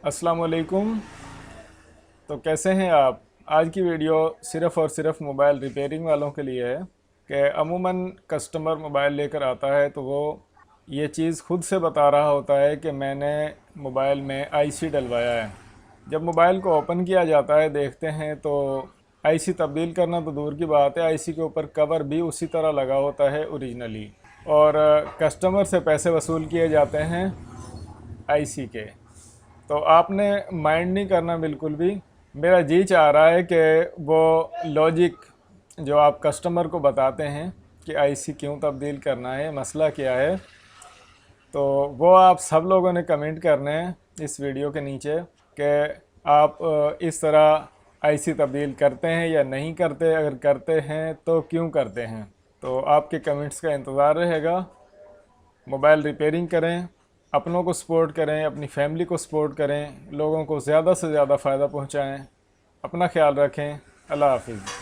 अस्सलाम वालेकुम। तो कैसे हैं आप? आज की वीडियो सिर्फ़ और सिर्फ मोबाइल रिपेयरिंग वालों के लिए है कि अमूमन कस्टमर मोबाइल लेकर आता है तो वो ये चीज़ खुद से बता रहा होता है कि मैंने मोबाइल में आईसी डलवाया है। जब मोबाइल को ओपन किया जाता है देखते हैं तो आईसी तब्दील करना तो दूर की बात है, आईसी के ऊपर कवर भी उसी तरह लगा होता है ओरिजिनली, और कस्टमर से पैसे वसूल किए जाते हैं आईसी के। तो आपने माइंड नहीं करना बिल्कुल भी। मेरा जी चाह रहा है कि वो लॉजिक जो आप कस्टमर को बताते हैं कि आईसी क्यों तब्दील करना है, मसला क्या है, तो वो आप सब लोगों ने कमेंट करने हैं इस वीडियो के नीचे कि आप इस तरह आईसी तब्दील करते हैं या नहीं करते, अगर करते हैं तो क्यों करते हैं। तो आपके कमेंट्स का इंतज़ार रहेगा। मोबाइल रिपेयरिंग करें, अपनों को सपोर्ट करें, अपनी फैमिली को सपोर्ट करें, लोगों को ज़्यादा से ज़्यादा फ़ायदा पहुँचाएँ। अपना ख्याल रखें। अल्लाह हाफिज़।